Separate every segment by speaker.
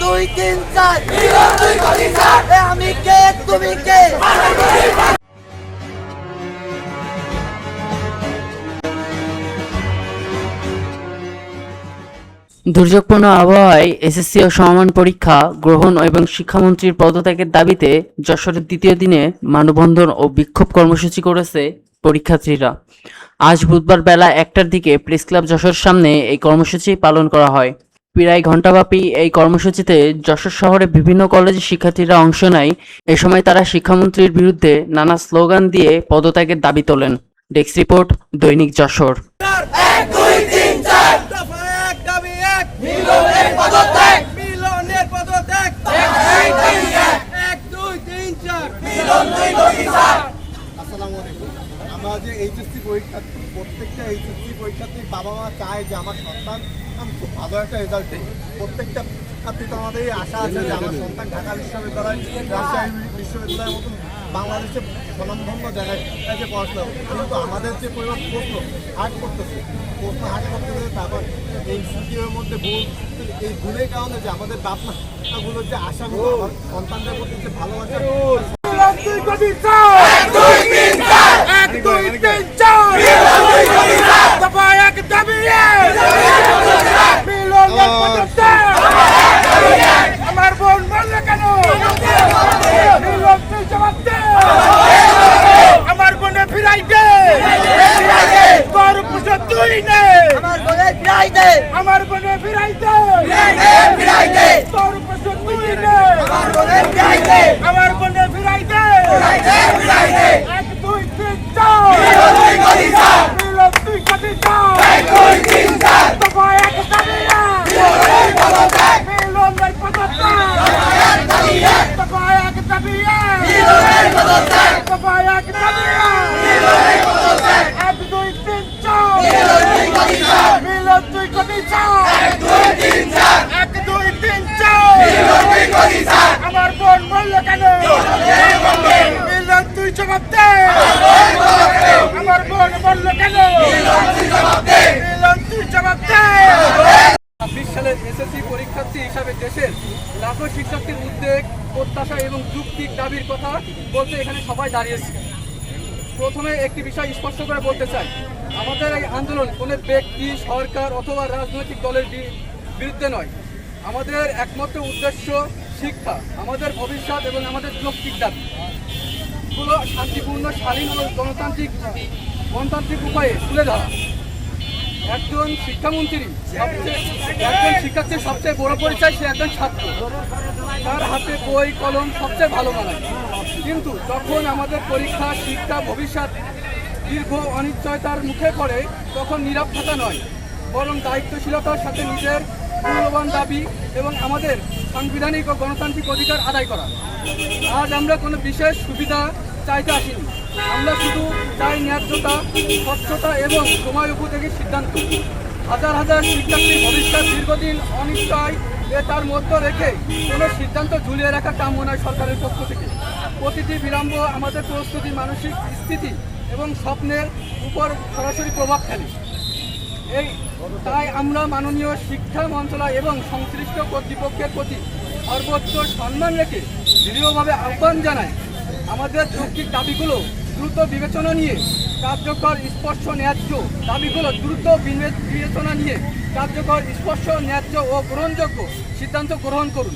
Speaker 1: দুই তিন চার আমি কে তুমি কে?
Speaker 2: দুর্যোগপূর্ণ আবহাওয়ায় এসএসসি ও সমমান পরীক্ষা গ্রহণ এবং শিক্ষামন্ত্রীর পদত্যাগের দাবিতে যশোরের দ্বিতীয় দিনে মানববন্ধন ও বিক্ষোভ কর্মসূচি করেছে পরীক্ষার্থীরা। আজ বুধবার বেলা 1টার দিকে প্রেস ক্লাব যশোর সামনে এই কর্মসূচি পালন করা হয়। প্রায় ঘণ্টাব্যাপী এই কর্মসূচিতে যশোর শহরে বিভিন্ন কলেজের শিক্ষার্থীরা অংশ নেয়। এ সময় তারা শিক্ষামন্ত্রীর বিরুদ্ধে নানা স্লোগান দিয়ে পদত্যাগের দাবি তোলেন। ডেস্ক রিপোর্ট, দৈনিক যশোর।
Speaker 3: আমরা যে এইচএসসি পরীক্ষার্থী, প্রত্যেকটা এইচএসসি পরীক্ষার্থীর বাবা মা চায় যে আমার সন্তান খুব ভালো একটা রেজাল্ট দেয়। প্রত্যেকটা শিক্ষার্থী তো আমাদের আশা আছে যে আমার সন্তান ঢাকা বিশ্ববিদ্যালয়, রাজশাহী বিশ্ববিদ্যালয়ের মতন বাংলাদেশের স্বনামধন্য জায়গায় যে পড়াশোনা, কিন্তু আমাদের যে পরিমাণ প্রশ্ন হার্ট করতেছে তারপর এই সিটিওর মধ্যে ভুল, এই ভুলের কারণে যে আমাদের বাপমাগুলোর যে আশাগুলো আমার সন্তানদের প্রতি যে ভালোবাসা
Speaker 4: আমার বোন বললে কেন? আমার বোনে ফিরাই দে, তোর পুজো তুই নে।
Speaker 1: আমার বোনে ফিরাই দে,
Speaker 4: আমার বোনে ফিরাই দে, তোর পুজো তুই নে।
Speaker 1: আমার বোনে ফিরাই দে,
Speaker 4: আমার বোনে ফিরাই দে। 1 2 3 4 মিলন তুই কবি চাও, 1 2 3 4 দফা এক দাবি এক, মিলনের পদত্যাগ, দফা এক দাবি এক, দফা এক দাবি এক, 1 2 3 4 মিলন তুই কবি চাও, 1 2 3 4 আমার বোন বললো কেন? মিলন তুই জবাব দে, আমার বোন বললো কেন? মিলন তুই জবাব দে।
Speaker 5: 20 সালের এসএসসি পরীক্ষার্থী হিসাবে দেশের লাখো শিক্ষার্থীর উদ্বেগ, প্রত্যাশা এবং যৌক্তিক দাবির কথা বলতে এখানে সবাই দাঁড়িয়েছে। প্রথমে একটি বিষয় স্পষ্ট করে বলতে চাই, আমাদের এই আন্দোলন কোনো ব্যক্তি, সরকার অথবা রাজনৈতিক দলের বিরুদ্ধে নয়। আমাদের একমাত্র উদ্দেশ্য শিক্ষা, আমাদের ভবিষ্যৎ এবং আমাদের যৌক্তিক দাবিগুলো শান্তিপূর্ণ, স্বাধীন ও গণতান্ত্রিক উপায়ে তুলে ধরা। একজন শিক্ষার্থীর সবচেয়ে বড় পরিচয় সে একজন ছাত্র। তার হাতে বই কলম সবচেয়ে ভালো মানায়, কিন্তু যখন আমাদের পরীক্ষা, শিক্ষা, ভবিষ্যৎ দীর্ঘ অনিশ্চয়তার মুখে পড়ে, তখন নীরব থাকা নয়, বরং দায়িত্বশীলতার সাথে নিজের মূল্যবান দাবি এবং আমাদের সাংবিধানিক ও গণতান্ত্রিক অধিকার আদায় করা। আজ আমরা কোনো বিশেষ সুবিধা চাইতে আসিনি, আমরা শুধু চাই ন্যায্যতা, স্বচ্ছতা এবং সময় উপযোগী সিদ্ধান্ত। হাজার হাজার শিক্ষার্থীর ভবিষ্যৎ দীর্ঘদিন অনিশ্চয়, তার মধ্যে রেখে কোনো সিদ্ধান্ত ঝুলিয়ে রাখা কাম্য নয় সরকারের পক্ষ থেকে। প্রতিটি বিলম্ব আমাদের প্রস্তুতি, মানসিক স্থিতি এবং স্বপ্নের উপর সরাসরি প্রভাব ফেলে। তাই আমরা মাননীয় শিক্ষা মন্ত্রণালয় এবং সংশ্লিষ্ট কর্তৃপক্ষের প্রতি সর্বোচ্চ সম্মান রেখে দৃঢ়ভাবে আহ্বান জানাই, আমাদের যৌক্তিক দাবিগুলো দ্রুত বিবেচনা নিয়ে কার্যকর, স্পষ্ট, ন্যায্য দাবিগুলো দ্রুত বিবেচনা নিয়ে কার্যকর, স্পষ্ট, ন্যায্য ও গ্রহণযোগ্য সিদ্ধান্ত গ্রহণ করুন,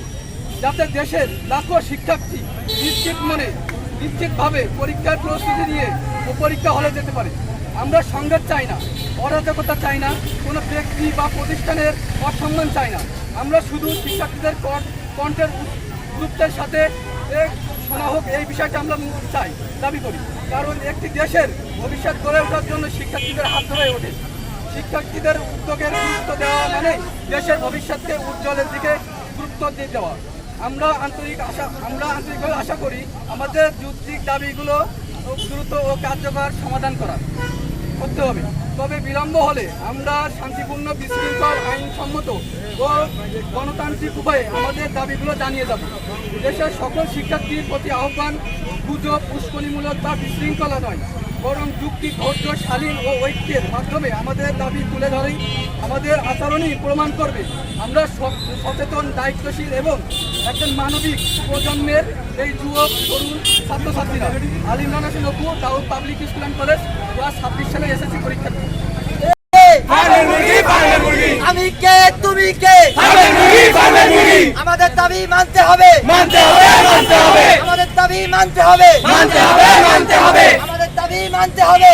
Speaker 5: যাতে দেশের লাখো শিক্ষার্থী নিশ্চিতভাবে পরীক্ষার প্রস্তুতি নিয়ে ও পরীক্ষা হলে যেতে পারে। আমরা সংঘাত চাই না, অরাজকতা চাই না, কোনো ব্যক্তি বা প্রতিষ্ঠানের অসম্মান চাই না। আমরা শুধু শিক্ষার্থীদের কণ্ঠের গুরুত্বের সাথে শোনা হোক, এই বিষয়টা আমরা চাই, দাবি করি। কারণ একটি দেশের ভবিষ্যৎ গড়ে ওঠার জন্য শিক্ষার্থীদের হাত ধরে ওঠে। শিক্ষার্থীদের উদ্যোগের গুরুত্ব দেওয়া মানে দেশের ভবিষ্যৎকে উজ্জ্বলের দিকে গুরুত্ব দিয়ে দেওয়া। আমরা আন্তরিকভাবে আশা করি আমাদের যৌক্তিক দাবিগুলো দ্রুত ও কার্যকর সমাধান করতে হবে। তবে বিলম্ব হলে আমরা শান্তিপূর্ণ, বিশৃঙ্খল, আইনসম্মত ও গণতান্ত্রিক উপায়ে আমাদের দাবিগুলো জানিয়ে যাব। দেশের সকল শিক্ষার্থীর প্রতি আহ্বান, গুজব, উস্কানিমূলক বা বিশৃঙ্খলা নয়, বরং যুক্তি, ধৈর্য, শালীন ও ঐক্যের মাধ্যমে আমাদের দাবি তুলে ধরেই আমাদের আচরণই প্রমাণ করবে আমরা সচেতন, দায়িত্বশীল এবং একজন মানবিক প্রজন্মের এই যুবক তরুণ ছাত্রছাত্রীরা। আল ইমরান হোসেন অপু, দাউদ পাবলিক স্কুল অ্যান্ড কলেজ, 2026 সালে এসএসসি পরীক্ষার্থী।
Speaker 1: আমি কে, তুমি কে? আমাদের দাবি মানতে হবে, আমাদের দাবি মানতে হবে, আমাদের দাবি মানতে হবে।